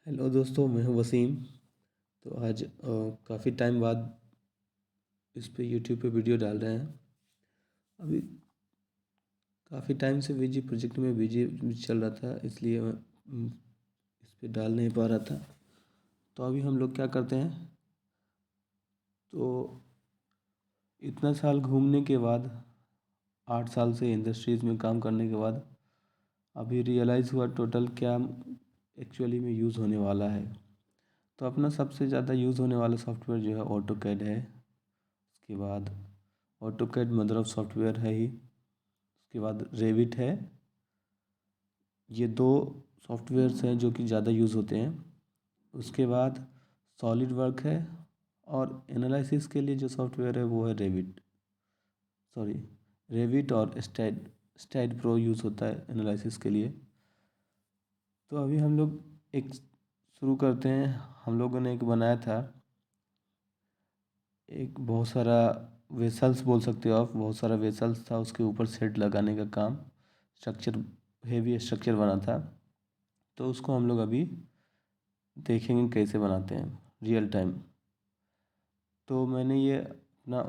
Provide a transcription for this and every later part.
Hello दोस्तों, मैं हूं वसीम। तो आज काफ़ी टाइम बाद इस पे यूट्यूब पे वीडियो डाल रहे हैं। अभी काफ़ी टाइम से बिजी प्रोजेक्ट में बिजी चल रहा था, इसलिए मैं इस पे डाल नहीं पा रहा था। तो अभी हम लोग क्या करते हैं, तो इतना साल घूमने के बाद, 8 साल से इंडस्ट्रीज़ में काम करने के बाद अभी रियलाइज़ हुआ टोटल क्या एक्चुअली में यूज़ होने वाला है। तो अपना सबसे ज़्यादा यूज़ होने वाला सॉफ्टवेयर जो है ऑटोकैड है। उसके बाद ऑटोकैड मदर ऑफ सॉफ्टवेयर है ही। उसके बाद रेविट है। ये दो सॉफ्टवेयर्स हैं जो कि ज़्यादा यूज़ होते हैं। उसके बाद सॉलिड वर्क है, और एनालिसिस के लिए जो सॉफ्टवेयर है वो है रेविट और स्टैड प्रो यूज़ होता है एनालिसिस के लिए। तो अभी हम लोग एक शुरू करते हैं। हम लोगों ने एक बनाया था, एक बहुत सारा वेसल्स बोल सकते हो आप, बहुत सारा वेसल्स था, उसके ऊपर सेट लगाने का काम, स्ट्रक्चर, हेवी स्ट्रक्चर बना था। तो उसको हम लोग अभी देखेंगे कैसे बनाते हैं रियल टाइम। तो मैंने ये अपना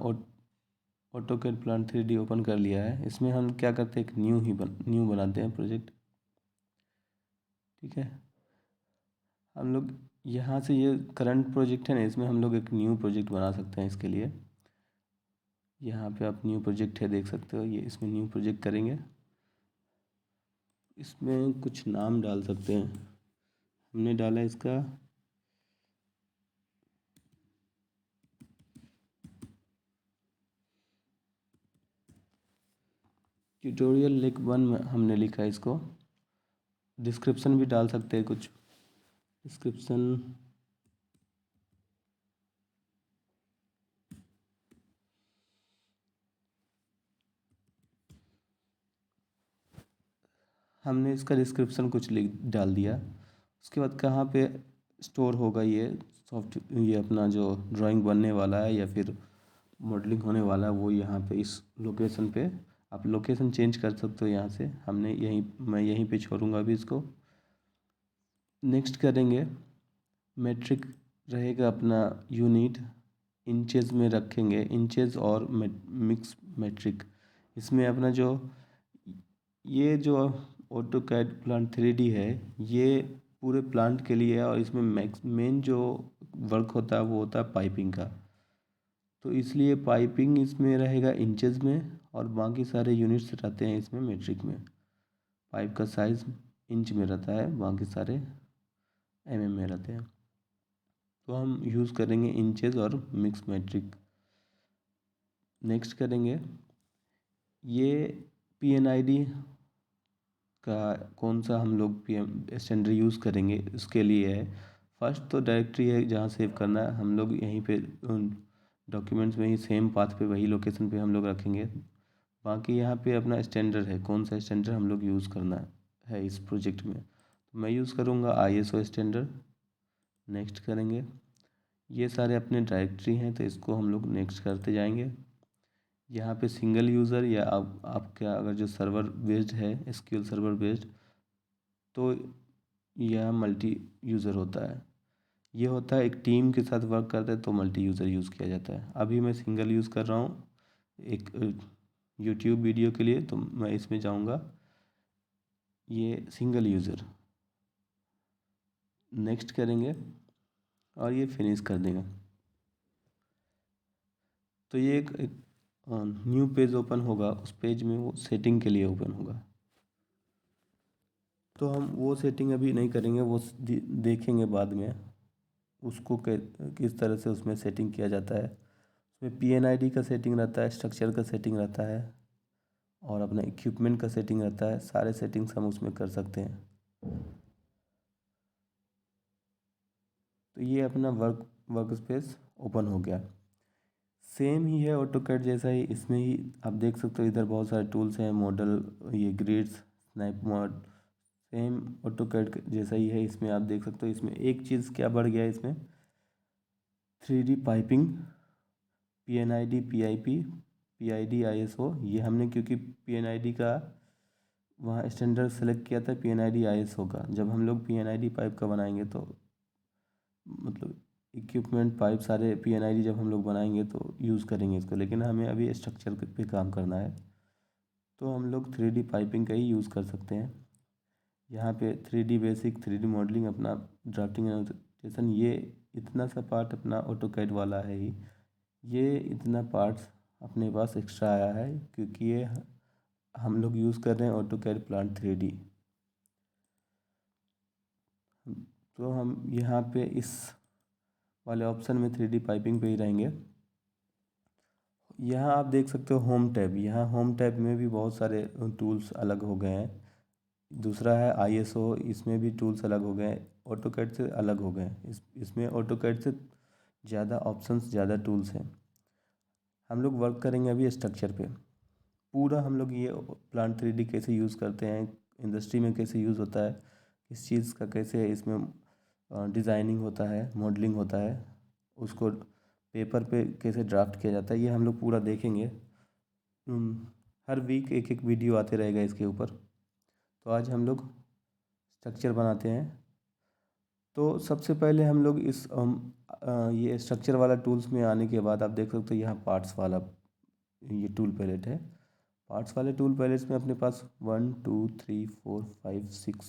ऑटोकैड प्लांट 3D ओपन कर लिया है। इसमें हम क्या करते हैं, एक न्यू बनाते हैं प्रोजेक्ट। ठीक है, हम लोग यहाँ से, ये करंट प्रोजेक्ट है ना, इसमें हम लोग एक न्यू प्रोजेक्ट बना सकते हैं। इसके लिए यहाँ पे आप न्यू प्रोजेक्ट है देख सकते हो, ये इसमें न्यू प्रोजेक्ट करेंगे। इसमें कुछ नाम डाल सकते हैं। हमने डाला इसका ट्यूटोरियल लेक 1 में हमने लिखा है इसको। डिस्क्रिप्शन भी डाल सकते हैं कुछ डिस्क्रिप्शन। हमने इसका डिस्क्रिप्शन कुछ लिख डाल दिया। उसके बाद कहाँ पे स्टोर होगा ये अपना जो ड्राइंग बनने वाला है या फिर मॉडलिंग होने वाला है, वो यहाँ पे इस लोकेशन पे। आप लोकेशन चेंज कर सकते हो यहाँ से। मैं यहीं पे छोड़ूंगा अभी इसको। नेक्स्ट करेंगे, मेट्रिक रहेगा अपना यूनिट, इंचेस में रखेंगे, इंचेस और मिक्स मेट्रिक। इसमें अपना ये जो ऑटोकैड प्लांट 3D है, ये पूरे प्लांट के लिए है, और इसमें मेन जो वर्क होता है वो होता है पाइपिंग का। तो इसलिए पाइपिंग इसमें रहेगा इंचेस में, और बाकी सारे यूनिट्स रहते हैं इसमें मेट्रिक में। पाइप का साइज़ इंच में रहता है, बाकी सारे में रहते हैं। तो हम यूज़ करेंगे इंचेस और मिक्स मेट्रिक। नेक्स्ट करेंगे, ये PNID का कौन सा हम लोग स्टैंडर्ड यूज़ करेंगे, उसके लिए है। फर्स्ट तो डायरेक्टरी है जहाँ सेव करना है, हम लोग यहीं पे डॉक्यूमेंट्स में ही सेम पाथ पे, वही लोकेशन पे हम लोग रखेंगे। बाकी यहाँ पे अपना स्टैंडर्ड है, कौन सा स्टैंडर्ड हम लोग यूज़ करना है इस प्रोजेक्ट में। तो मैं यूज़ करूँगा ISO स्टैंडर्ड। नेक्स्ट करेंगे, ये सारे अपने डायरेक्टरी हैं, तो इसको हम लोग नेक्स्ट करते जाएंगे। यहाँ पे सिंगल यूज़र, या आपका अगर जो सर्वर बेस्ड है, SQL सर्वर बेस्ड, तो यह मल्टी यूज़र होता है। ये होता है एक टीम के साथ वर्क करते हैं तो मल्टी यूज़र यूज़ किया जाता है। अभी मैं सिंगल यूज़ कर रहा हूँ एक यूट्यूब वीडियो के लिए, तो मैं इसमें जाऊँगा, ये सिंगल यूज़र। नेक्स्ट करेंगे और ये फिनिश कर देंगे। तो ये एक न्यू पेज ओपन होगा। उस पेज में वो सेटिंग के लिए ओपन होगा। तो हम वो सेटिंग अभी नहीं करेंगे, वो देखेंगे बाद में उसको किस तरह से उसमें सेटिंग किया जाता है। उसमें PNID का सेटिंग रहता है, स्ट्रक्चर का सेटिंग रहता है, और अपना इक्विपमेंट का सेटिंग रहता है। सारे सेटिंग्स हम उसमें कर सकते हैं। तो ये अपना वर्क स्पेस ओपन हो गया। सेम ही है ऑटोकैड जैसा ही, इसमें ही आप देख सकते हो, इधर बहुत सारे टूल्स हैं, मॉडल, ये grids, snap mode, same AutoCAD जैसा ही है। इसमें आप देख सकते हो, इसमें एक चीज़ क्या बढ़ गया है, इसमें 3D piping, PNID PID ISO। ये हमने क्योंकि PNID का वहाँ स्टैंडर्ड सेलेक्ट किया था, PNID ISO का। जब हम लोग PNID पाइप का बनाएंगे तो मतलब इक्विपमेंट पाइप सारे PNID जब हम लोग बनाएंगे तो यूज़ करेंगे इसको, लेकिन हमें अभी स्ट्रक्चर पे काम करना है तो हम लोग 3D पाइपिंग का ही यूज़ कर सकते हैं। यहाँ पे 3D बेसिक, 3D मॉडलिंग, अपना ड्राफ्टिंग एनोटेशन, ये इतना सा पार्ट अपना ऑटोकैड वाला है ही। ये इतना पार्ट्स अपने पास एक्स्ट्रा आया है क्योंकि ये हम लोग यूज़ कर रहे हैं ऑटोकैड प्लांट 3D। तो हम यहाँ पे इस वाले ऑप्शन में 3D पाइपिंग पे ही रहेंगे। यहाँ आप देख सकते हो होम टैब। यहाँ होम टैब में भी बहुत सारे टूल्स अलग हो गए हैं। दूसरा है ISO, इसमें भी टूल्स अलग हो गए हैं, ऑटोकैड से अलग हो गए हैं। इसमें ऑटोकैड से ज़्यादा ऑप्शंस, ज़्यादा टूल्स हैं। हम लोग वर्क करेंगे अभी स्ट्रक्चर पे। पूरा हम लोग ये प्लांट 3D कैसे यूज़ करते हैं, इंडस्ट्री में कैसे यूज़ होता है, किस चीज़ का कैसे इसमें डिज़ाइनिंग होता है, मॉडलिंग होता है, उसको पेपर पे कैसे ड्राफ्ट किया जाता है, ये हम लोग पूरा देखेंगे। हर वीक एक एक वीडियो आते रहेगा इसके ऊपर। तो आज हम लोग स्ट्रक्चर बनाते हैं। तो सबसे पहले हम लोग ये स्ट्रक्चर वाला टूल्स में आने के बाद आप देख सकते हो यहाँ पार्ट्स वाला ये टूल पैलेट है। पार्ट्स वाले टूल पैलेट्स में अपने पास 1 2 3 4 5 6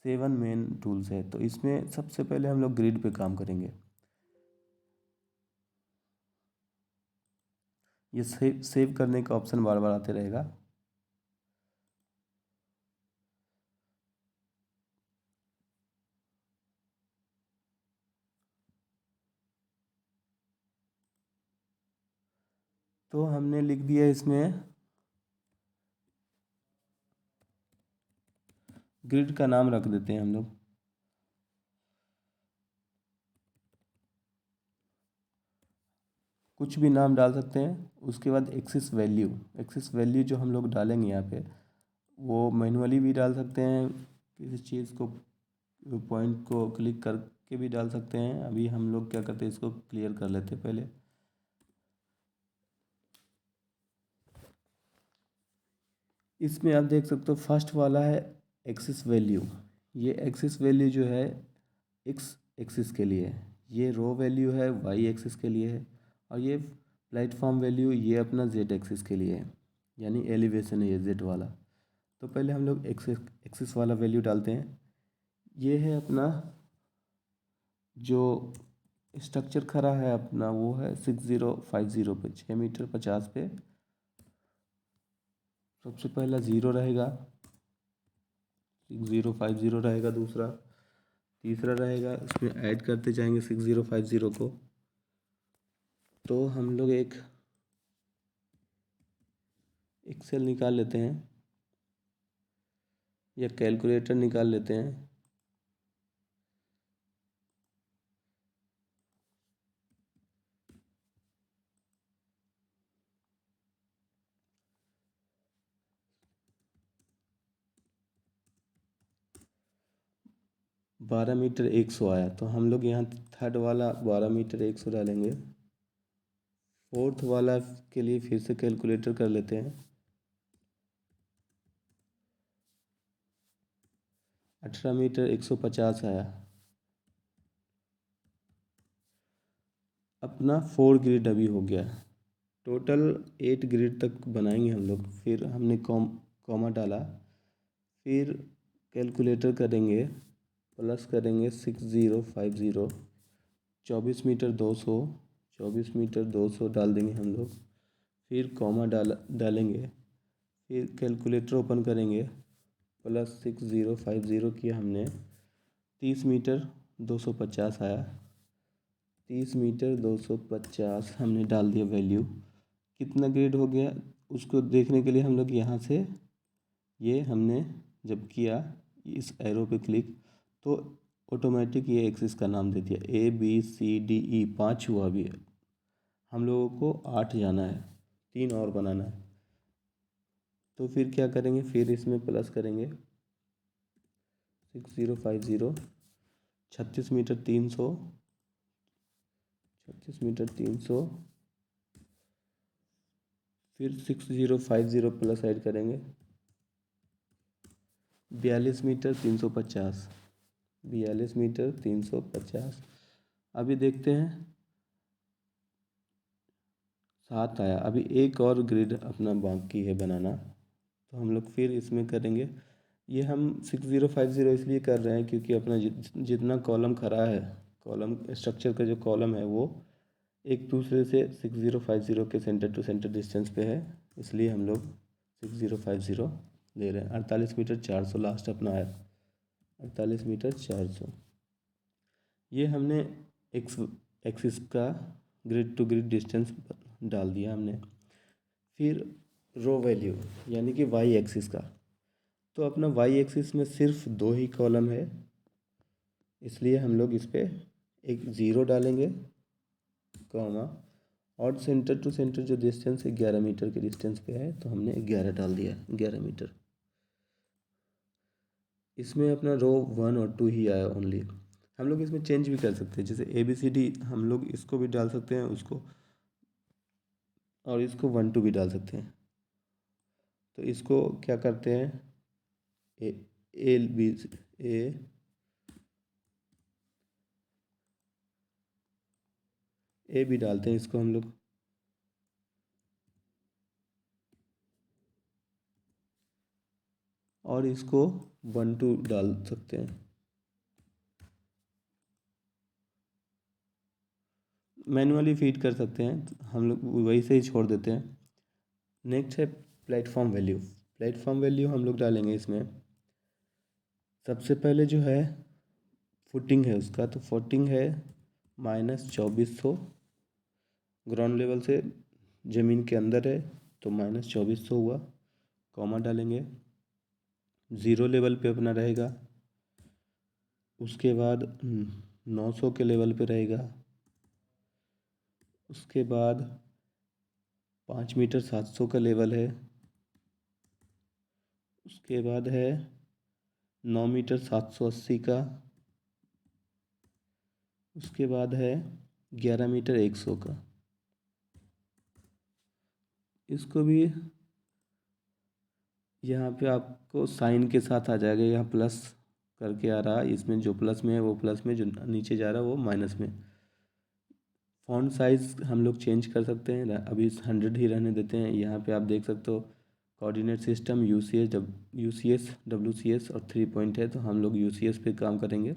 7 मेन टूल्स है। तो इसमें सबसे पहले हम लोग ग्रिड पे काम करेंगे। ये सेव करने का ऑप्शन बार बार आते रहेगा। तो हमने लिख दिया इसमें, ग्रिड का नाम रख देते हैं हम लोग। कुछ भी नाम डाल सकते हैं। उसके बाद एक्सिस वैल्यू जो हम लोग डालेंगे यहाँ पे, वो मैनुअली भी डाल सकते हैं, किसी चीज़ को पॉइंट को क्लिक करके भी डाल सकते हैं। अभी हम लोग क्या करते हैं, इसको क्लियर कर लेते हैं पहले। इसमें आप देख सकते हो फर्स्ट वाला है एक्सिस वैल्यू। ये एक्सिस वैल्यू जो है एक्स एक्सिस के लिए है, ये रो वैल्यू है वाई एक्सिस के लिए है, और ये प्लेटफॉर्म वैल्यू ये अपना जेड एक्सिस के लिए है, यानी एलिवेशन है ये जेड वाला। तो पहले हम लोग एक्सिस एक्सिस वाला वैल्यू डालते हैं। ये है अपना जो स्ट्रक्चर खड़ा है अपना, वो है 6050 पे, 6 मीटर 50 पे। सबसे पहला 0 रहेगा, 6050 रहेगा दूसरा। तीसरा रहेगा, इसमें ऐड करते जाएंगे 6050 को। तो हम लोग एक एक्सेल निकाल लेते हैं या कैलकुलेटर निकाल लेते हैं। बारह मीटर 100 आया, तो हम लोग यहाँ थर्ड वाला 12 मीटर 100 डालेंगे। फोर्थ वाला के लिए फिर से कैलकुलेटर कर लेते हैं। 18 मीटर 150 आया। अपना 4 ग्रिड अभी हो गया। टोटल 8 ग्रिड तक बनाएंगे हम लोग। फिर हमने कॉमा डाला, फिर कैलकुलेटर करेंगे, प्लस करेंगे 6050, 24 मीटर 200, 24 मीटर 200 डाल देंगे हम लोग। फिर कॉमा डालेंगे, फिर कैलकुलेटर ओपन करेंगे, प्लस 6050 किया हमने, 30 मीटर 250 आया। 30 मीटर 250 हमने डाल दिया वैल्यू। कितना ग्रेड हो गया उसको देखने के लिए हम लोग यहाँ से, ये हमने जब किया इस एरो पे क्लिक, तो ऑटोमेटिक ये एक्सिस का नाम दे दिया, ABCDE 5 हुआ। अभी हम लोगों को 8 जाना है, 3 और बनाना है। तो फिर क्या करेंगे, फिर इसमें प्लस करेंगे 6050, 36 मीटर 300, 36 मीटर 300, फिर 6050 प्लस ऐड करेंगे 42 मीटर 350, 42 मीटर 350। अभी देखते हैं 7 आया। अभी एक और ग्रिड अपना बाकी है बनाना, तो हम लोग फिर इसमें करेंगे। ये हम 6050 इसलिए कर रहे हैं क्योंकि अपना जितना कॉलम खड़ा है, कॉलम स्ट्रक्चर का जो कॉलम है वो एक दूसरे से 6050 के सेंटर टू सेंटर डिस्टेंस पे है, इसलिए हम लोग 6050 ले रहे हैं। 48 मीटर 400 लास्ट अपना है, 48 मीटर 400। ये हमने एक्स एक्सिस का ग्रिड टू ग्रिड डिस्टेंस डाल दिया हमने। फिर रो वैल्यू यानी कि वाई एक्सिस का, तो अपना वाई एक्सिस में सिर्फ 2 ही कॉलम है, इसलिए हम लोग इस पर एक ज़ीरो डालेंगे कॉमा, और सेंटर टू सेंटर जो डिस्टेंस है 11 मीटर के डिस्टेंस पे है, तो हमने 11 डाल दिया, 11 मीटर। इसमें अपना रो 1 और 2 ही आया ओनली। हम लोग इसमें चेंज भी कर सकते हैं, जैसे ABCD हम लोग इसको भी डाल सकते हैं, उसको और इसको 1 2 भी डाल सकते हैं। तो इसको क्या करते हैं, ए एल बी ए भी डालते हैं इसको हम लोग, और इसको 1 2 डाल सकते हैं। मैनुअली फीड कर सकते हैं, हम लोग वही से ही छोड़ देते हैं। नेक्स्ट है प्लेटफॉर्म वैल्यू। प्लेटफॉर्म वैल्यू हम लोग डालेंगे इसमें। सबसे पहले जो है फुटिंग है उसका, तो फुटिंग है -2400, ग्राउंड लेवल से ज़मीन के अंदर है तो -2400 हुआ, कॉमा डालेंगे। ज़ीरो लेवल पे अपना रहेगा, उसके बाद 900 के लेवल पे रहेगा, उसके बाद 5 मीटर 700 का लेवल है, उसके बाद है 9 मीटर 780 का, उसके बाद है 11 मीटर 100 का। इसको भी यहाँ पे आपको साइन के साथ आ जाएगा, यहाँ प्लस करके आ रहा है, इसमें जो प्लस में है वो प्लस में, जो नीचे जा रहा है वो माइनस में। फ़ॉन्ट साइज़ हम लोग चेंज कर सकते हैं, अभी 100 ही रहने देते हैं। यहाँ पे आप देख सकते हो कोऑर्डिनेट सिस्टम UCS WCS और 3 पॉइंट है, तो हम लोग UCS पे काम करेंगे।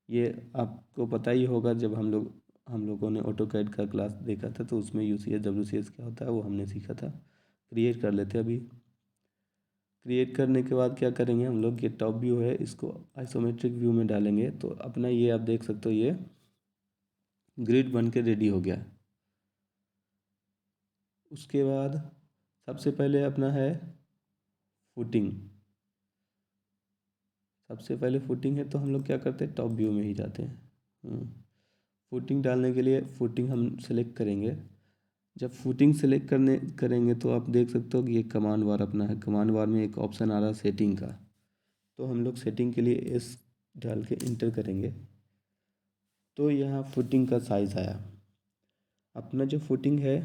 ये आपको पता ही होगा, जब हम लोगों ने ऑटोकैड का क्लास देखा था तो उसमें UCS WCS क्या होता है वो हमने सीखा था। क्रिएट कर लेते हैं। अभी क्रिएट करने के बाद क्या करेंगे हम लोग, ये टॉप व्यू है, इसको आइसोमेट्रिक व्यू में डालेंगे, तो अपना ये आप देख सकते हो ये ग्रिड बन के रेडी हो गया। उसके बाद सबसे पहले अपना है फुटिंग। सबसे पहले फुटिंग है तो हम लोग क्या करते हैं, टॉप व्यू में ही जाते हैं। फुटिंग डालने के लिए फुटिंग हम सेलेक्ट करेंगे। जब फुटिंग सेलेक्ट करेंगे तो आप देख सकते हो कि ये कमांड बार अपना है। कमांड बार में एक ऑप्शन आ रहा है सेटिंग का, तो हम लोग सेटिंग के लिए एस डाल के इंटर करेंगे, तो यहाँ फुटिंग का साइज़ आया। अपना जो फुटिंग है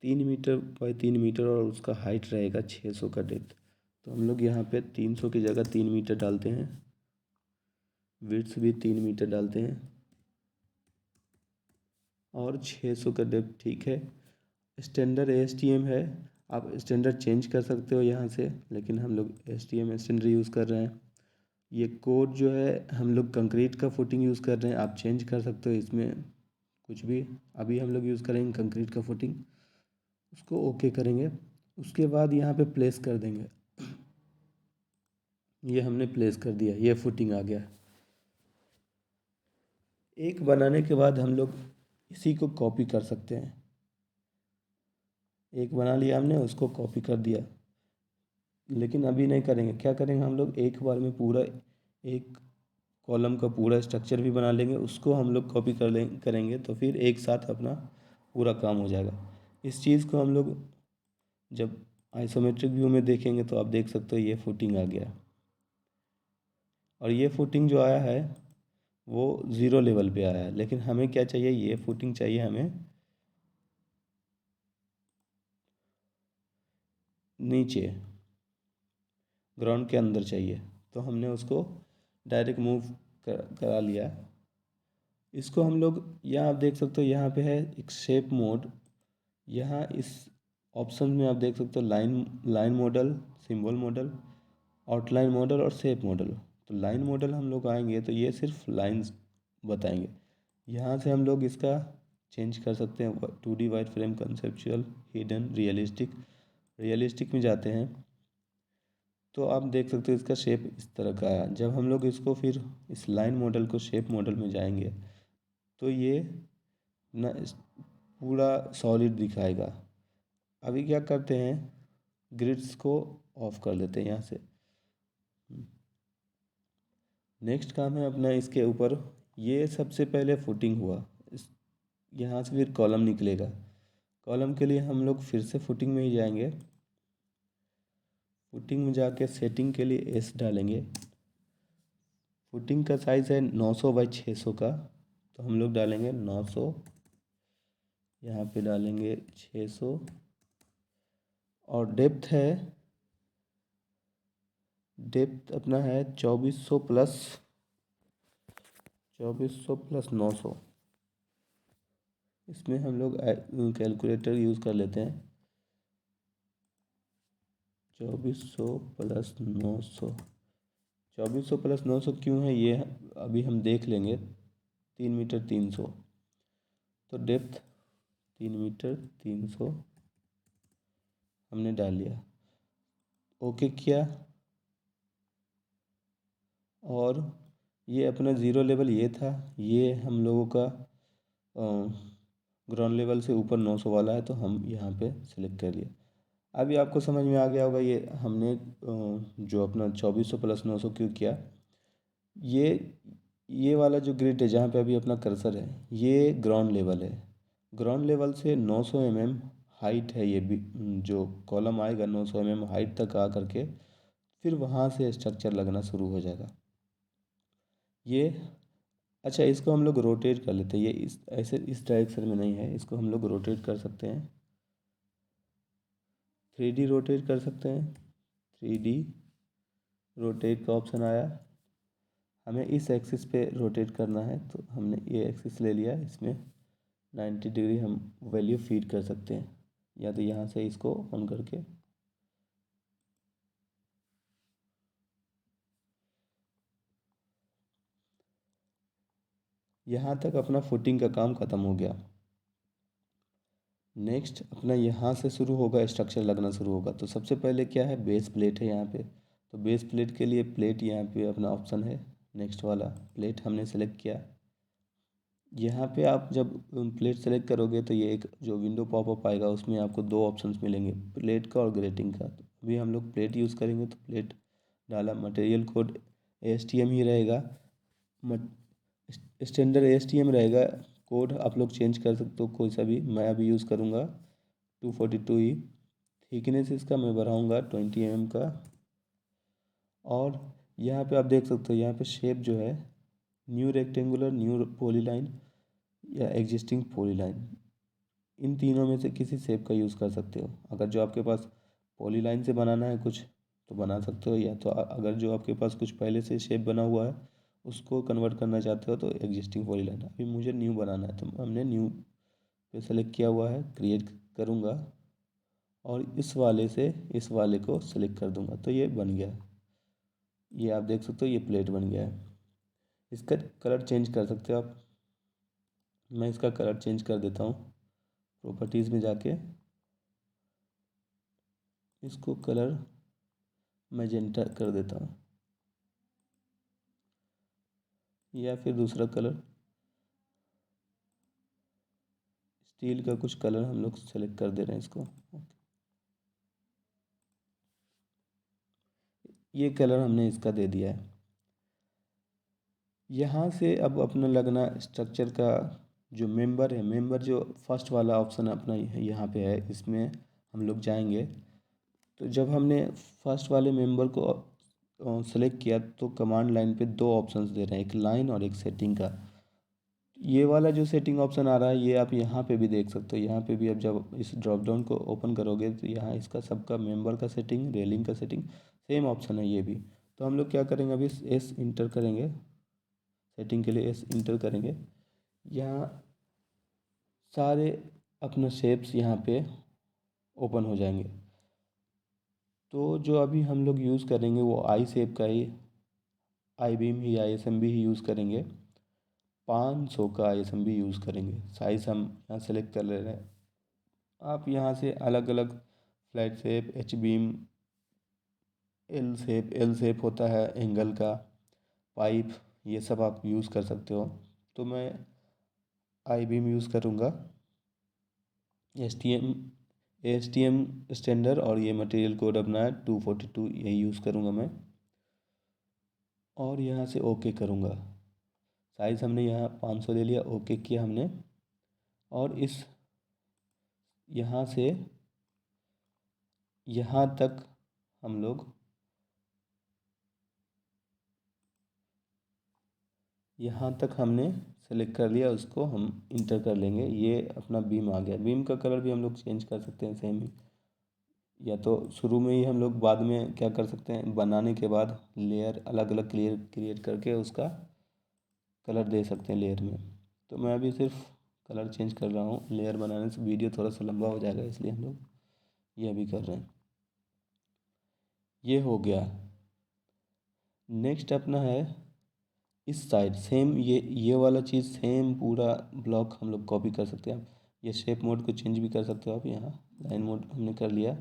3 मीटर बाई 3 मीटर और उसका हाइट रहेगा 600 का डेप्थ, तो हम लोग यहाँ पे 300 की जगह 3 मीटर डालते हैं, विड्थ भी 3 मीटर डालते हैं और 600 का डेप्थ ठीक है। स्टैंडर्ड ASTM है, आप स्टैंडर्ड चेंज कर सकते हो यहाँ से, लेकिन हम लोग ASTM स्टैंडर्ड यूज़ कर रहे हैं। ये कोड जो है हम लोग कंक्रीट का फुटिंग यूज़ कर रहे हैं, आप चेंज कर सकते हो इसमें कुछ भी। अभी हम लोग यूज़ करेंगे कंक्रीट का फुटिंग, उसको ओके करेंगे। उसके बाद यहाँ पे प्लेस कर देंगे, ये हमने प्लेस कर दिया, ये फुटिंग आ गया। एक बनाने के बाद हम लोग इसी को कॉपी कर सकते हैं। एक बना लिया हमने, उसको कॉपी कर दिया, लेकिन अभी नहीं करेंगे। क्या करेंगे हम लोग, एक बार में पूरा एक कॉलम का पूरा स्ट्रक्चर भी बना लेंगे, उसको हम लोग कॉपी करेंगे, तो फिर एक साथ अपना पूरा काम हो जाएगा। इस चीज़ को हम लोग जब आइसोमेट्रिक व्यू में देखेंगे तो आप देख सकते हो ये फुटिंग आ गया, और ये फुटिंग जो आया है वो ज़ीरो लेवल पे आया है, लेकिन हमें क्या चाहिए, ये फुटिंग चाहिए हमें नीचे ग्राउंड के अंदर चाहिए, तो हमने उसको डायरेक्ट मूव करा लिया। इसको हम लोग यहाँ आप देख सकते हो, यहाँ पे है एक शेप मोड। यहाँ इस ऑप्शन में आप देख सकते हो line model, symbol model, outline model और शेप मॉडल। तो लाइन मॉडल हम लोग आएंगे तो ये सिर्फ लाइंस बताएंगे। यहाँ से हम लोग इसका चेंज कर सकते हैं 2D white frame, conceptual, hidden, realistic में जाते हैं तो आप देख सकते हो इसका शेप इस तरह का है। जब हम लोग इसको फिर इस लाइन मॉडल को शेप मॉडल में जाएंगे तो ये न पूरा सॉलिड दिखाएगा। अभी क्या करते हैं, ग्रिड्स को ऑफ कर लेते हैं यहाँ से। नेक्स्ट काम है अपना इसके ऊपर, ये सबसे पहले फुटिंग हुआ, यहाँ से फिर कॉलम निकलेगा। कॉलम के लिए हम लोग फिर से फुटिंग में ही जाएंगे। फुटिंग में जाके सेटिंग के लिए एस डालेंगे। फुटिंग का साइज़ है 900 बाई 600 का, तो हम लोग डालेंगे 900, यहाँ पे डालेंगे 600 और डेप्थ अपना है 2400 प्लस 900। इसमें हम लोग कैलकुलेटर यूज़ कर लेते हैं। 2400 प्लस 900, 2400 प्लस 900 क्यों है ये अभी हम देख लेंगे। 3 मीटर 300, तो डेप्थ 3 मीटर 300 हमने डाल लिया, ओके किया। और ये अपना ज़ीरो लेवल ये था, ये हम लोगों का ग्राउंड लेवल से ऊपर 900 वाला है, तो हम यहाँ पे सिलेक्ट कर लिया। अभी आपको समझ में आ गया होगा ये हमने जो अपना 2400 प्लस 900 क्यों किया। ये वाला जो ग्रिड है जहाँ पे अभी अपना कर्सर है, ये ग्राउंड लेवल है। ग्राउंड लेवल से 900 mm हाइट है, ये भी जो कॉलम आएगा 900 mm हाइट तक आ करके फिर वहाँ से स्ट्रक्चर लगना शुरू हो जाएगा। ये अच्छा, इसको हम लोग रोटेट कर लेते हैं। ये इस डायरेक्शन में नहीं है, इसको हम लोग रोटेट कर सकते हैं। 3D रोटेट कर सकते हैं। 3D रोटेट का ऑप्शन आया, हमें इस एक्सिस पे रोटेट करना है तो हमने ये एक्सिस ले लिया। इसमें 90 डिग्री हम वैल्यू फीड कर सकते हैं, या तो यहाँ से इसको ऑन करके। यहाँ तक अपना फुटिंग का काम ख़त्म हो गया। नेक्स्ट अपना यहाँ से शुरू होगा, स्ट्रक्चर लगना शुरू होगा। तो सबसे पहले क्या है, बेस प्लेट है यहाँ पे। तो बेस प्लेट के लिए प्लेट यहाँ पे अपना ऑप्शन है, नेक्स्ट वाला प्लेट हमने सेलेक्ट किया। यहाँ पे आप जब प्लेट सेलेक्ट करोगे तो ये एक जो विंडो पॉपअप आएगा उसमें आपको दो ऑप्शंस मिलेंगे, प्लेट का और ग्रेटिंग का। तो अभी हम लोग प्लेट यूज़ करेंगे तो प्लेट डाला, मटेरियल कोड ASTM ही रहेगा, स्टैंडर्ड ASTM रहेगा। कोड आप लोग चेंज कर सकते हो कोई सा भी, मैं अभी यूज़ करूँगा 242 ही। थिकनेस इसका मैं बढ़ाऊँगा 20 mm का। और यहाँ पे आप देख सकते हो, यहाँ पे शेप जो है न्यू रेक्टेंगुलर, न्यू पॉलीलाइन या एग्जिस्टिंग पॉलीलाइन, इन तीनों में से किसी शेप का यूज़ कर सकते हो। अगर जो आपके पास पॉलीलाइन से बनाना है कुछ तो बना सकते हो, या तो अगर जो आपके पास कुछ पहले से शेप बना हुआ है उसको कन्वर्ट करना चाहते हो तो एग्जिस्टिंग पॉलीलाइन। अभी मुझे न्यू बनाना है तो हमने न्यू पे सेलेक्ट किया हुआ है, क्रिएट करूँगा और इस वाले से इस वाले को सेलेक्ट कर दूँगा तो ये बन गया। ये आप देख सकते हो, ये प्लेट बन गया है। इसका कलर चेंज कर सकते हो आप। मैं इसका कलर चेंज कर देता हूँ, प्रॉपर्टीज़ में जाके इसको कलर मैजेंटा कर देता हूँ, या फिर दूसरा कलर स्टील का कुछ कलर हम लोग सेलेक्ट कर दे रहे हैं इसको। ये कलर हमने इसका दे दिया है। यहाँ से अब अपना लगना स्ट्रक्चर का जो मेंबर है, मेंबर जो फर्स्ट वाला ऑप्शन अपना यहाँ पे है, इसमें हम लोग जाएंगे। तो जब हमने फर्स्ट वाले मेंबर को सेलेक्ट किया तो कमांड लाइन पे दो ऑप्शंस दे रहे हैं, एक लाइन और एक सेटिंग का। ये वाला जो सेटिंग ऑप्शन आ रहा है ये आप यहाँ पे भी देख सकते हो। यहाँ पे भी अब जब इस ड्रॉप डाउन को ओपन करोगे तो यहाँ इसका सबका मेंबर का सेटिंग, रेलिंग का सेटिंग सेम ऑप्शन है ये भी। तो हम लोग क्या करेंगे, अभी एस इंटर करेंगे सेटिंग के लिए एस इंटर करेंगे। यहाँ सारे अपना शेप्स यहाँ पे ओपन हो जाएंगे। तो जो अभी हम लोग यूज़ करेंगे वो आई शेप का ही, आई बीम ही, ISMB ही यूज़ करेंगे। 500 का ISMB यूज़ करेंगे। साइज़ हम यहाँ सेलेक्ट कर ले रहे हैं। आप यहाँ से अलग अलग flat shape, H beam, L shape होता है एंगल का, पाइप, ये सब आप यूज़ कर सकते हो। तो मैं आई बीम यूज़ करूँगा। एस टी एम स्टैंडर्ड और ये मटेरियल कोड अपना है 242, यही यूज़ करूँगा मैं। और यहाँ से ओके करूँगा। साइज़ हमने यहाँ 500 ले लिया, ओके किया हमने। और इस यहाँ से यहाँ तक हम लोग यहाँ तक हमने सेलेक्ट कर लिया, उसको हम इंटर कर लेंगे। ये अपना बीम आ गया। बीम का कलर भी हम लोग चेंज कर सकते हैं सेम ही, या तो शुरू में ही हम लोग बाद में क्या कर सकते हैं, बनाने के बाद लेयर अलग अलग क्रिएट करके उसका कलर दे सकते हैं लेयर में। तो मैं अभी सिर्फ कलर चेंज कर रहा हूँ। लेयर बनाने से वीडियो थोड़ा सा लंबा हो जाएगा, इसलिए हम लोग ये अभी कर रहे हैं। ये हो गया। नेक्स्ट अपना है इस साइड सेम, ये वाला चीज़ सेम पूरा ब्लॉक हम लोग कॉपी कर सकते हैं। ये शेप मोड को चेंज भी कर सकते हो आप। यहाँ लाइन मोड हमने कर लिया।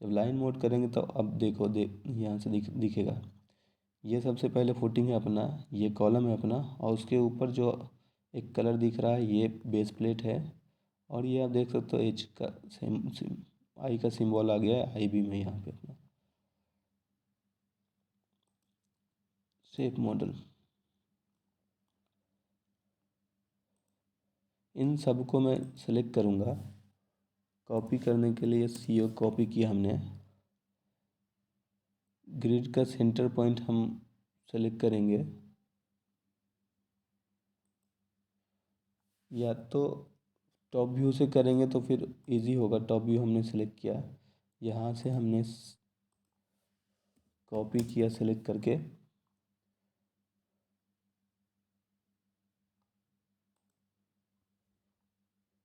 जब लाइन मोड करेंगे तो अब देखो, यहाँ से दिखेगा। ये सबसे पहले फुटिंग है अपना, ये कॉलम है अपना, और उसके ऊपर जो एक कलर दिख रहा है ये बेस प्लेट है। और ये आप देख सकते हो एच का आई का सिंबल आ गया है, आई भी में यहाँ पे अपना शेप मॉडल। इन सब को मैं सेलेक्ट करूँगा। कॉपी करने के लिए CO कॉपी किया हमने। ग्रिड का सेंटर पॉइंट हम सेलेक्ट करेंगे, या तो टॉप व्यू से करेंगे तो फिर इजी होगा। टॉप व्यू हमने सेलेक्ट किया, यहाँ से हमने कॉपी किया सेलेक्ट करके,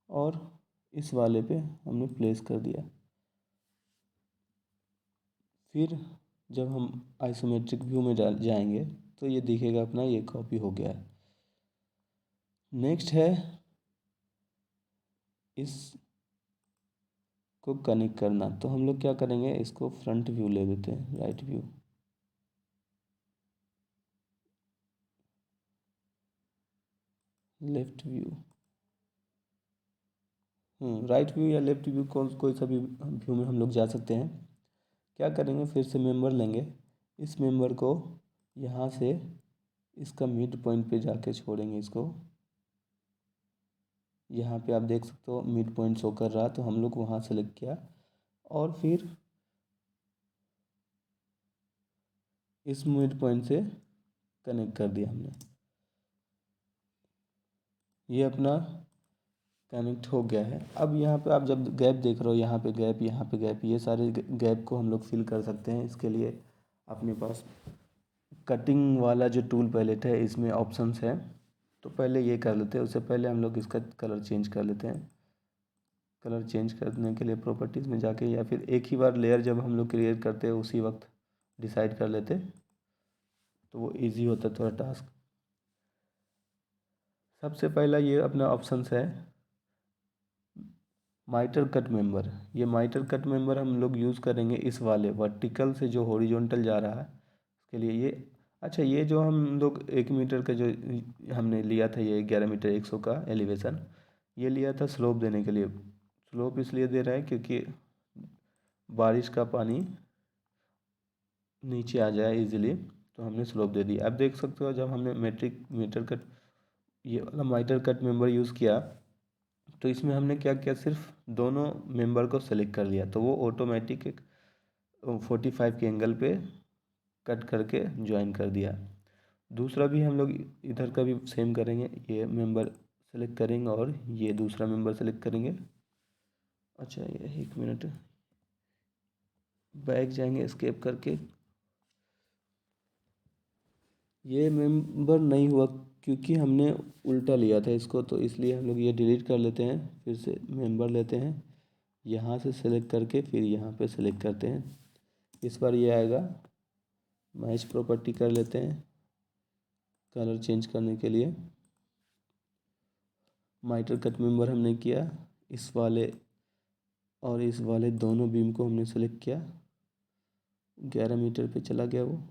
और इस वाले पे हमने प्लेस कर दिया। फिर जब हम आइसोमेट्रिक व्यू में जाएंगे तो ये दिखेगा अपना, ये कॉपी हो गया है। नेक्स्ट है इस को कनेक्ट करना। तो हम लोग क्या करेंगे, इसको फ्रंट व्यू ले देते हैं, right view. Left view, right view या लेफ्ट व्यू, कोई सा भी व्यू में हम लोग जा सकते हैं। क्या करेंगे, फिर से मेंबर लेंगे। इस मेंबर को यहाँ से इसका मिड पॉइंट पे जाके छोड़ेंगे इसको। यहाँ पे आप देख सकते हो मिड पॉइंट शो कर रहा है, तो हम लोग वहाँ सेलेक्ट किया और फिर इस मिड पॉइंट से कनेक्ट कर दिया हमने। ये अपना कनेक्ट हो गया है। अब यहाँ पे आप जब गैप देख रहे हो, यहाँ पे गैप, यहाँ पे गैप, ये सारे गैप को हम लोग फिल कर सकते हैं। इसके लिए अपने पास कटिंग वाला जो टूल पैलेट है, इसमें ऑप्शंस है। तो पहले ये कर लेते हैं, उससे पहले हम लोग इसका कलर चेंज कर लेते हैं। कलर चेंज करने के लिए प्रॉपर्टीज़ में जाके, या फिर एक ही बार लेयर जब हम लोग क्रिएट करते हैं उसी वक्त डिसाइड कर लेते, तो वो इजी होता है थोड़ा टास्क। सबसे पहला ये अपना ऑप्शंस है माइटर कट मेंबर। ये माइटर कट मेंबर हम लोग यूज़ करेंगे इस वाले वर्टिकल से जो हॉरिजॉन्टल जा रहा है उसके लिए। ये अच्छा, ये जो हम लोग 1 मीटर का जो हमने लिया था, ये 11 मीटर 100 का एलिवेशन, ये लिया था स्लोप देने के लिए। स्लोप इसलिए दे रहा है क्योंकि बारिश का पानी नीचे आ जाए इजीली, तो हमने स्लोप दे दिया। अब देख सकते हो जब हमने मीटर कट, ये वाला माइटर कट मेंबर यूज़ किया, तो इसमें हमने क्या किया, सिर्फ दोनों मेंबर को सेलेक्ट कर लिया, तो वो ऑटोमेटिक एक 45 के एंगल पे कट करके ज्वाइन कर दिया। दूसरा भी हम लोग इधर का भी सेम करेंगे। ये मेंबर सेलेक्ट करेंगे और ये दूसरा मेंबर सेलेक्ट करेंगे। अच्छा, ये 1 मिनट, बैक जाएंगे एस्केप करके। ये मेंबर नहीं हुआ क्योंकि हमने उल्टा लिया था इसको, तो इसलिए हम लोग ये डिलीट कर लेते हैं। फिर से मेंबर लेते हैं, यहाँ से सेलेक्ट करके फिर यहाँ पे सेलेक्ट करते हैं। इस बार ये आएगा। मैच प्रॉपर्टी कर लेते हैं कलर चेंज करने के लिए। माइटर कट मेंबर हमने किया, इस वाले और इस वाले दोनों बीम को हमने सेलेक्ट किया। 11 मीटर पे चला गया वो।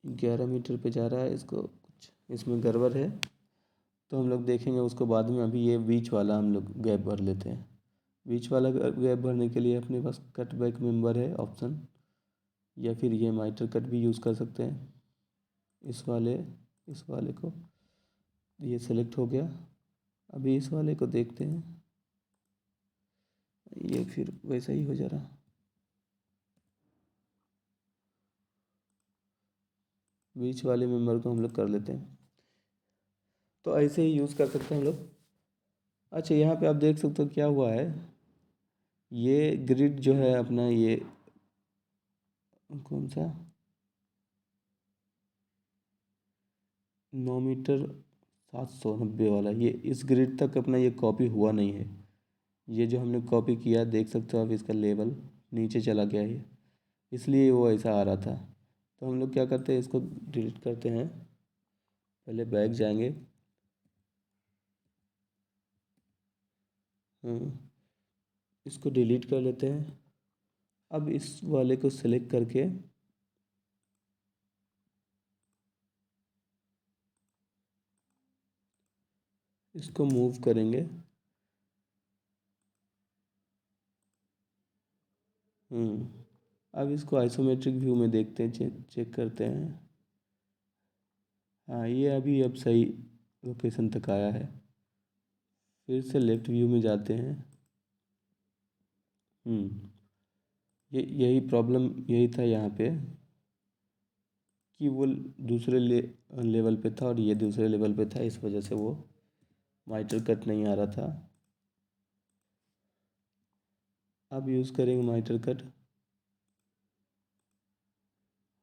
11 मीटर पे जा रहा है, इसको कुछ इसमें गड़बड़ है तो हम लोग देखेंगे उसको बाद में। अभी ये बीच वाला हम लोग गैप भर लेते हैं। बीच वाला गैप भरने के लिए अपने पास कट बैक मेंबर है ऑप्शन, या फिर ये माइटर कट भी यूज़ कर सकते हैं। इस वाले को ये सेलेक्ट हो गया। अभी इस वाले को देखते हैं, ये फिर वैसा ही हो जा रहा। बीच वाले मेंबर को हम लोग कर लेते हैं, तो ऐसे ही यूज़ कर सकते हैं हम लोग। अच्छा, यहाँ पे आप देख सकते हो क्या हुआ है। ये ग्रिड जो है अपना, ये कौन सा 9 मीटर 790 वाला, ये इस ग्रिड तक अपना ये कॉपी हुआ नहीं है। ये जो हमने कॉपी किया देख सकते हो आप, इसका लेवल नीचे चला गया है, इसलिए वो ऐसा आ रहा था। तो हम लोग क्या करते हैं, इसको डिलीट करते हैं। पहले बैक जाएंगे, इसको डिलीट कर लेते हैं। अब इस वाले को सेलेक्ट करके इसको मूव करेंगे। अब इसको आइसोमेट्रिक व्यू में देखते हैं, चेक करते हैं। हाँ, ये अभी अब सही लोकेशन तक आया है। फिर से लेफ्ट व्यू में जाते हैं। ये यही प्रॉब्लम यही था यहाँ पे, कि वो दूसरे लेवल पे था और ये दूसरे लेवल पे था, इस वजह से वो माइटर कट नहीं आ रहा था। अब यूज़ करेंगे माइटर कट,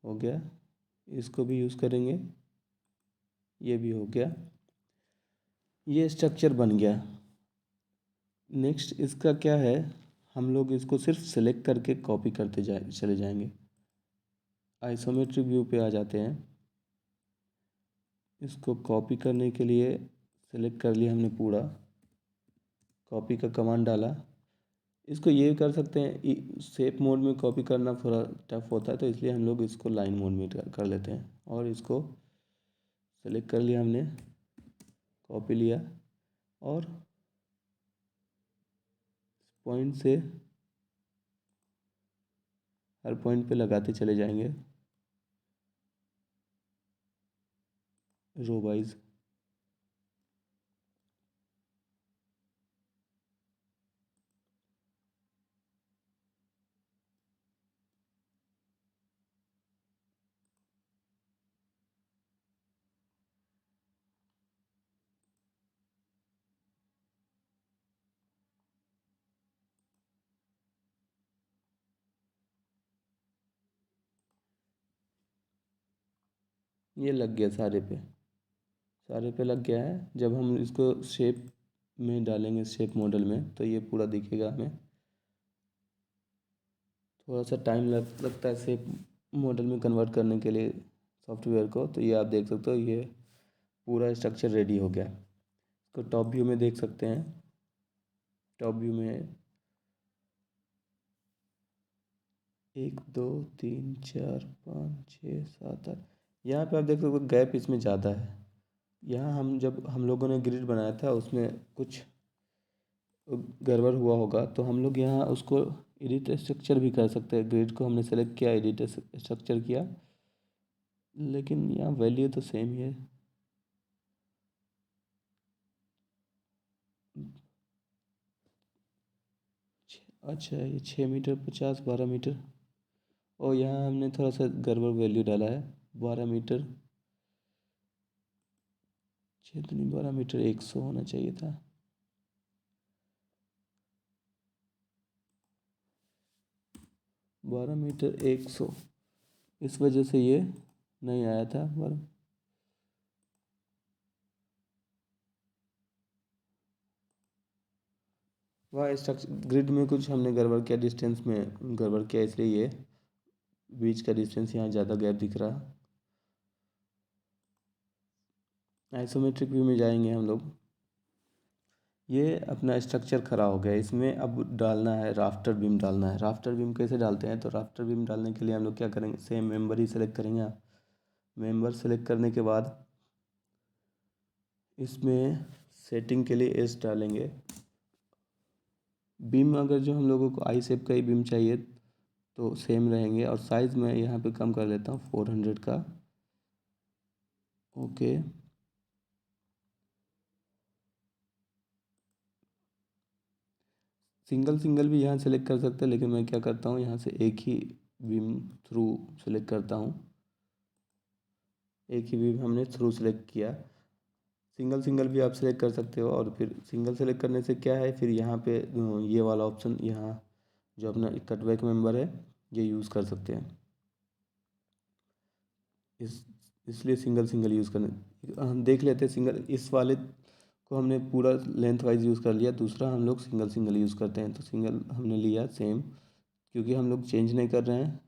हो गया। इसको भी यूज़ करेंगे, ये भी हो गया। ये स्ट्रक्चर बन गया। नेक्स्ट इसका क्या है, हम लोग इसको सिर्फ सेलेक्ट करके कॉपी करते चले जाएंगे। आइसोमेट्रिक व्यू पे आ जाते हैं। इसको कॉपी करने के लिए सेलेक्ट कर लिया हमने पूरा, कॉपी का कमांड डाला। इसको ये कर सकते हैं, शेप मोड में कॉपी करना थोड़ा टफ होता है, तो इसलिए हम लोग इसको लाइन मोड में कर लेते हैं। और इसको सेलेक्ट कर लिया हमने, कॉपी लिया और पॉइंट से हर पॉइंट पे लगाते चले जाएंगे रो वाइज। ये लग गया सारे पे लग गया है। जब हम इसको शेप में डालेंगे, शेप मॉडल में, तो ये पूरा दिखेगा हमें। थोड़ा सा टाइम लगता है शेप मॉडल में कन्वर्ट करने के लिए सॉफ्टवेयर को। तो ये आप देख सकते हो, ये पूरा स्ट्रक्चर रेडी हो गया। इसको टॉप व्यू में देख सकते हैं। टॉप व्यू में 1 2 3 4 5 6 7 8, यहाँ पे आप देख सकते हो गैप इसमें ज़्यादा है। यहाँ जब हम लोगों ने ग्रिड बनाया था उसमें कुछ गड़बड़ हुआ होगा, तो हम लोग यहाँ उसको एडिट स्ट्रक्चर भी कर सकते हैं। ग्रिड को हमने सेलेक्ट किया, एडिट स्ट्रक्चर किया, लेकिन यहाँ वैल्यू तो सेम ही है। अच्छा, ये 6 मीटर 50 12 मीटर, और यहाँ हमने थोड़ा सा गड़बड़ वैल्यू डाला है। 12 मीटर 12 मीटर 100 होना चाहिए था। 12 मीटर 100, इस वजह से ये नहीं आया था। पर वहाँ स्ट्रक्चर ग्रिड में कुछ हमने गड़बड़ किया, डिस्टेंस में गड़बड़ किया, इसलिए ये बीच का डिस्टेंस यहाँ ज़्यादा गैप दिख रहा। आइसोमेट्रिक व्यू में जाएंगे हम लोग। ये अपना स्ट्रक्चर खड़ा हो गया, इसमें अब डालना है राफ्टर बीम डालना है। राफ्टर बीम कैसे डालते हैं? तो राफ्टर बीम डालने के लिए हम लोग क्या करेंगे, सेम मेंबर ही सेलेक्ट करेंगे। मेंबर सेलेक्ट करने के बाद इसमें सेटिंग के लिए एस डालेंगे। बीम अगर जो हम लोगों को आई शेप का ही बीम चाहिए तो सेम रहेंगे, और साइज़ मैं यहाँ पे कम कर लेता हूँ 400 का। ओके, सिंगल सिंगल भी यहाँ सेलेक्ट कर सकते हैं, लेकिन मैं क्या करता हूँ यहाँ से एक ही बीम थ्रू सेलेक्ट करता हूँ। एक ही बीम हमने थ्रू सेलेक्ट किया। सिंगल सिंगल भी आप सेलेक्ट कर सकते हो, और फिर सिंगल सेलेक्ट करने से क्या है, फिर यहाँ पे ये वाला ऑप्शन, यहाँ जो अपना कटबैक मेंबर है ये यूज़ कर सकते हैं। इसलिए सिंगल सिंगल यूज़ करने हम देख लेते हैं। सिंगल इस वाले को हमने पूरा लेंथ वाइज यूज़ कर लिया, दूसरा हम लोग सिंगल सिंगल यूज़ करते हैं। तो सिंगल हमने लिया सेम, क्योंकि हम लोग चेंज नहीं कर रहे हैं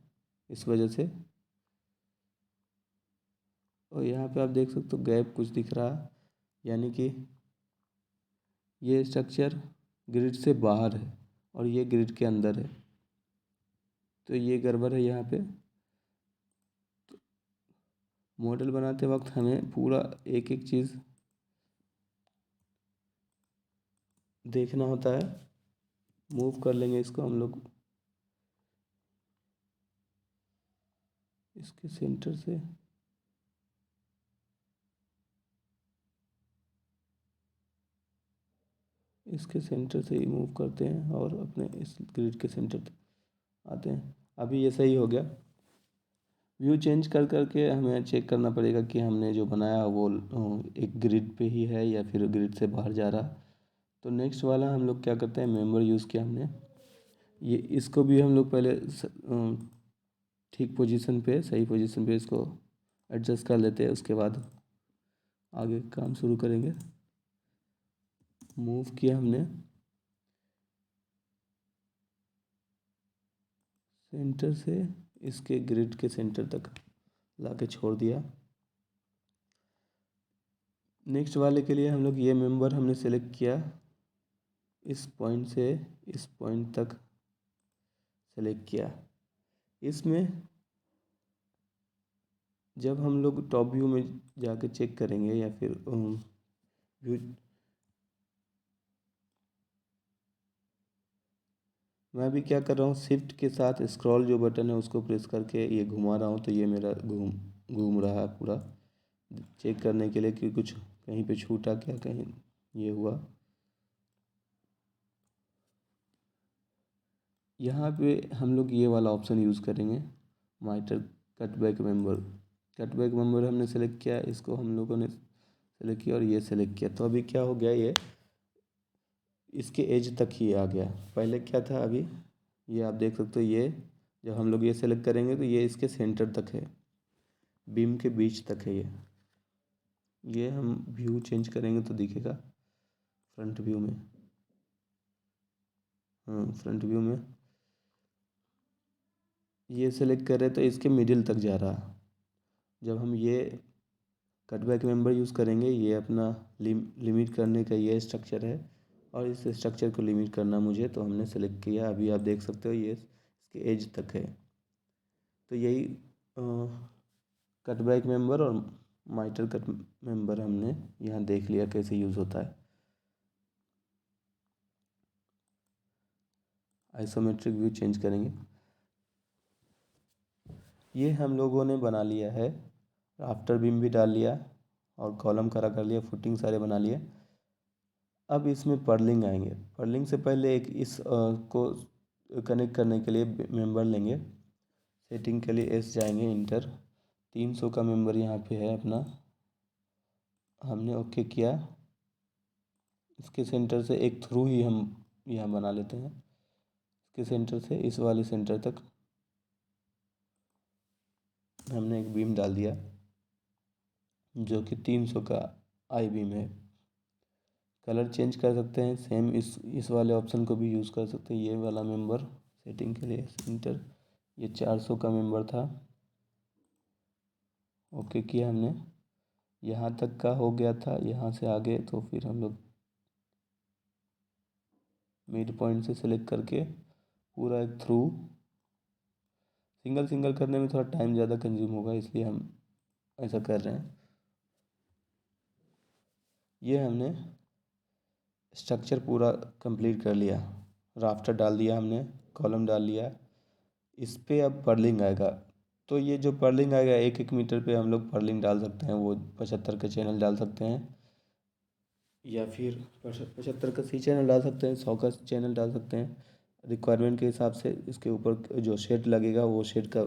इस वजह से। और यहाँ पे आप देख सकते हो गैप कुछ दिख रहा, यानी कि ये स्ट्रक्चर ग्रिड से बाहर है और ये ग्रिड के अंदर है, तो ये गड़बड़ है यहाँ पे। तो मॉडल बनाते वक्त हमें पूरा एक एक चीज़ देखना होता है। मूव कर लेंगे इसको हम लोग इसके सेंटर से। इसके सेंटर से ही मूव करते हैं और अपने इस ग्रिड के सेंटर तक आते हैं। अभी ये सही हो गया। व्यू चेंज कर करके हमें चेक करना पड़ेगा कि हमने जो बनाया वो एक ग्रिड पे ही है या फिर ग्रिड से बाहर जा रहा। तो नेक्स्ट वाला हम लोग क्या करते हैं, मेंबर यूज़ किया हमने। ये इसको भी हम लोग पहले ठीक पोजीशन पे, सही पोजीशन पे इसको एडजस्ट कर लेते हैं, उसके बाद आगे काम शुरू करेंगे। मूव किया हमने सेंटर से इसके ग्रिड के सेंटर तक लाके छोड़ दिया। नेक्स्ट वाले के लिए हम लोग ये मेंबर हमने सेलेक्ट किया, इस पॉइंट से इस पॉइंट तक सेलेक्ट किया। इसमें जब हम लोग टॉप व्यू में जाके चेक करेंगे या फिर व्यू, मैं भी क्या कर रहा हूँ, शिफ्ट के साथ स्क्रॉल जो बटन है उसको प्रेस करके ये घुमा रहा हूँ, तो ये मेरा घूम घूम रहा है पूरा, चेक करने के लिए कि कुछ कहीं पे छूटा क्या, कहीं ये हुआ। यहाँ पे हम लोग ये वाला ऑप्शन यूज़ करेंगे, माइटर कटबैक मेंबर। कटबैक मेंबर हमने सेलेक्ट किया, इसको हम लोगों ने सेलेक्ट किया और ये सेलेक्ट किया। तो अभी क्या हो गया, ये इसके एज तक ही आ गया। पहले क्या था, अभी ये आप देख सकते हो, ये जब हम लोग ये सेलेक्ट करेंगे तो ये इसके सेंटर तक है, बीम के बीच तक है ये हम व्यू चेंज करेंगे तो दिखेगा फ्रंट व्यू में। हाँ, फ्रंट व्यू में ये सेलेक्ट कर रहे तो इसके मिडिल तक जा रहा। जब हम ये कटबैक मेंबर यूज़ करेंगे, ये अपना लिमिट करने का ये स्ट्रक्चर है, और इस स्ट्रक्चर को लिमिट करना मुझे, तो हमने सेलेक्ट किया। अभी आप देख सकते हो ये इसके एज तक है। तो यही कटबैक मेंबर और माइटर कट मेंबर हमने यहाँ देख लिया कैसे यूज़ होता है। आइसोमेट्रिक व्यू चेंज करेंगे। ये हम लोगों ने बना लिया है, आफ्टर बीम भी डाल लिया और कॉलम खड़ा कर लिया, फुटिंग सारे बना लिए। अब इसमें पर्लिंग आएंगे। पर्लिंग से पहले एक इस को कनेक्ट करने के लिए मेंबर लेंगे। सेटिंग के लिए एस जाएंगे, इंटर 300 का मेंबर यहाँ पे है अपना, हमने ओके किया। इसके सेंटर से एक थ्रू ही हम यहाँ बना लेते हैं, इसके सेंटर से इस वाले सेंटर तक। हमने एक बीम डाल दिया जो कि 300 का आई बीम है। कलर चेंज कर सकते हैं, सेम इस वाले ऑप्शन को भी यूज़ कर सकते हैं। ये वाला मेंबर सेटिंग के लिए इंटर, ये 400 का मेंबर था। ओके किया हमने, यहाँ तक का हो गया था। यहाँ से आगे तो फिर हम लोग मिड पॉइंट से सिलेक्ट करके पूरा एक थ्रू, सिंगल सिंगल करने में थोड़ा टाइम ज़्यादा कंज्यूम होगा, इसलिए हम ऐसा कर रहे हैं। ये हमने स्ट्रक्चर पूरा कंप्लीट कर लिया। राफ्टर डाल दिया हमने, कॉलम डाल लिया। इस पे अब पर्लिंग आएगा, तो ये जो पर्लिंग आएगा 1-1 मीटर पे हम लोग पर्लिंग डाल सकते हैं। वो 75 का चैनल डाल सकते हैं, या फिर 75 का सी चैनल डाल सकते हैं, 100 का चैनल डाल सकते हैं। रिक्वायरमेंट के हिसाब से इसके ऊपर जो शेड लगेगा वो शेड का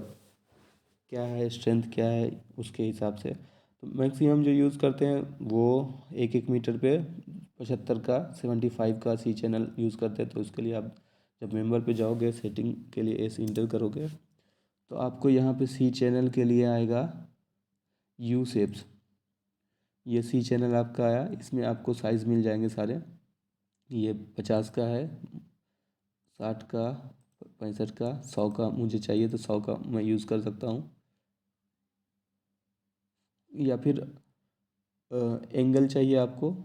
क्या है, स्ट्रेंथ क्या है, उसके हिसाब से। तो मैक्सिमम जो यूज़ करते हैं वो 1-1 मीटर पे 75 का 75 का सी चैनल यूज़ करते हैं। तो उसके लिए आप जब मेंबर पे जाओगे, सेटिंग के लिए एस इंटर करोगे, तो आपको यहाँ पे सी चैनल के लिए आएगा यू शेप्स। ये सी चैनल आपका आया, इसमें आपको साइज़ मिल जाएंगे सारे। ये 50 का है, 60 का, 65 का, 100 का मुझे चाहिए तो 100 का मैं यूज़ कर सकता हूँ। या फिर एंगल चाहिए आपको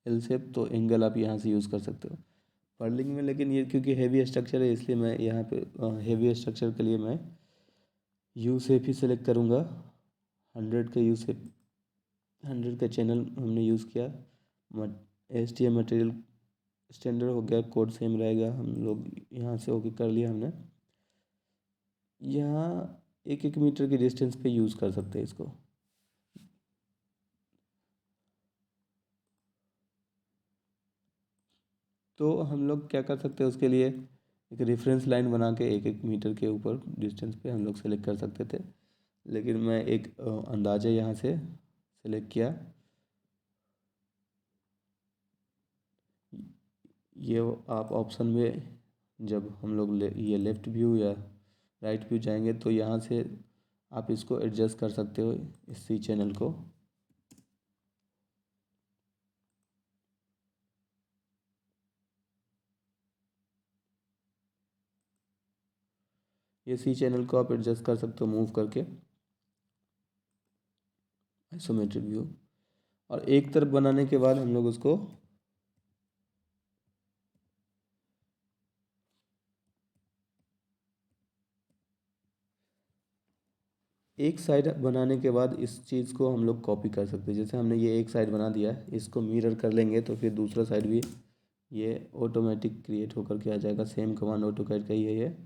एल शेप, तो एंगल आप यहाँ से यूज़ कर सकते हो पर्लिंग में। लेकिन ये क्योंकि हैवी स्ट्रक्चर है, इसलिए मैं यहाँ पे हैवी स्ट्रक्चर के लिए मैं यू शेप ही सेलेक्ट करूँगा। 100 का यू शेप, 100 का चैनल हमने यूज़ किया। S T M material standard हो गया, कोड सेम रहेगा। हम लोग यहाँ से ओके कर लिया हमने। यहाँ 1-1 मीटर की डिस्टेंस पे यूज़ कर सकते हैं इसको। तो हम लोग क्या कर सकते हैं उसके लिए, एक रेफरेंस लाइन बना के 1-1 मीटर के ऊपर डिस्टेंस पे हम लोग सेलेक्ट कर सकते थे। लेकिन मैं एक अंदाज़ा यहाँ से सेलेक्ट किया। ये आप ऑप्शन में जब हम लोग ये लेफ़्ट व्यू या राइट व्यू जाएंगे तो यहाँ से आप इसको एडजस्ट कर सकते हो, इस सी चैनल को। ये सी चैनल को आप एडजस्ट कर सकते हो मूव करके, आइसोमेट्रिक व्यू। और एक तरफ बनाने के बाद हम लोग उसको एक साइड बनाने के बाद इस चीज़ को हम लोग कॉपी कर सकते हैं। जैसे हमने ये एक साइड बना दिया, इसको मिरर कर लेंगे तो फिर दूसरा साइड भी ये ऑटोमेटिक क्रिएट होकर के आ जाएगा। सेम कमांड ऑटोकैड का ही है ये।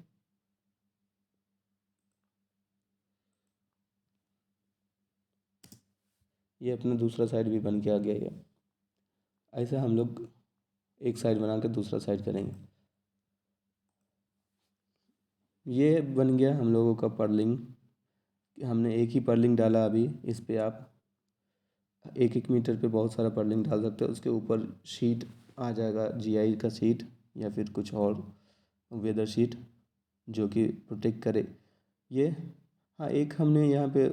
ये अपना दूसरा साइड भी बन के आ गया ये। ऐसे हम लोग एक साइड बना के दूसरा साइड करेंगे। ये बन गया हम लोगों का पर्लिंग। हमने एक ही पर्लिंग डाला अभी। इस पे आप 1-1 मीटर पे बहुत सारा पर्लिंग डाल सकते हो। उसके ऊपर शीट आ जाएगा, जीआई का शीट या फिर कुछ और वेदर शीट जो कि प्रोटेक्ट करे ये। हाँ, एक हमने यहाँ पे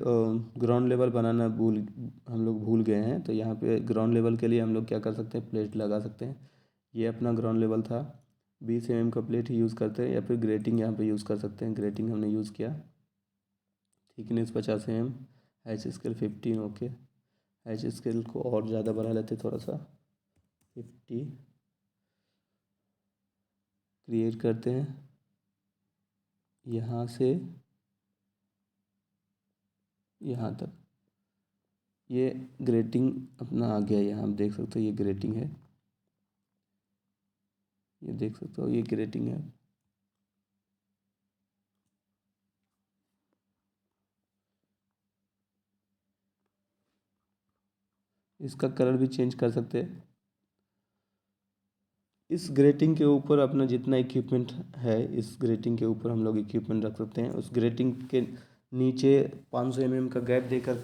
ग्राउंड लेवल बनाना हम लोग भूल गए हैं। तो यहाँ पे ग्राउंड लेवल के लिए हम लोग क्या कर सकते हैं, प्लेट लगा सकते हैं। ये अपना ग्राउंड लेवल था, 20 mm का प्लेट ही यूज़ करते हैं, या फिर ग्रेटिंग यहाँ पे यूज़ कर सकते हैं। ग्रेटिंग हमने यूज़ किया। Thickness 50 mm, H scale 15। Okay, H scale को और ज़्यादा बढ़ा लेते थोड़ा सा, 50 क्रिएट करते हैं। यहाँ से यहाँ तक ये ग्रेटिंग अपना आ गया। यहाँ आप देख सकते हो ये ग्रेटिंग है, ये देख सकते हो ये ग्रेटिंग है। इसका कलर भी चेंज कर सकते हैं। इस ग्रेटिंग के ऊपर अपना जितना इक्विपमेंट है, इस ग्रेटिंग के ऊपर हम लोग इक्विपमेंट रख सकते हैं। उस ग्रेटिंग के नीचे 500 mm का गैप देकर,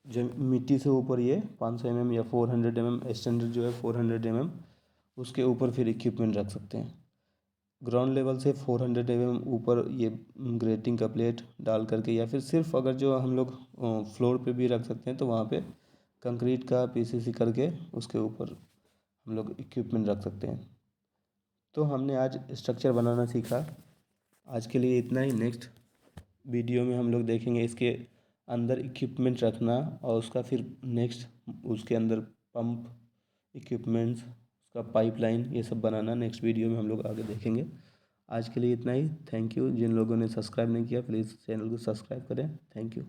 मिट्टी से ऊपर ये 500 mm या 400 mm स्टैंडर्ड जो है 400 mm, उसके ऊपर फिर इक्विपमेंट रख सकते हैं। ग्राउंड लेवल से 400 ऊपर ये ग्रेटिंग का प्लेट डाल करके, या फिर सिर्फ अगर जो हम लोग फ्लोर पे भी रख सकते हैं तो वहाँ पे कंक्रीट का पीसीसी करके उसके ऊपर हम लोग इक्विपमेंट रख सकते हैं। तो हमने आज स्ट्रक्चर बनाना सीखा। आज के लिए इतना ही। नेक्स्ट वीडियो में हम लोग देखेंगे इसके अंदर इक्विपमेंट रखना, और उसका फिर नेक्स्ट उसके अंदर पंप इक्विपमेंट्स, उसका पाइपलाइन, ये सब बनाना नेक्स्ट वीडियो में हम लोग आगे देखेंगे। आज के लिए इतना ही। Thank you. जिन लोगों ने सब्सक्राइब नहीं किया प्लीज़ चैनल को सब्सक्राइब करें। Thank you.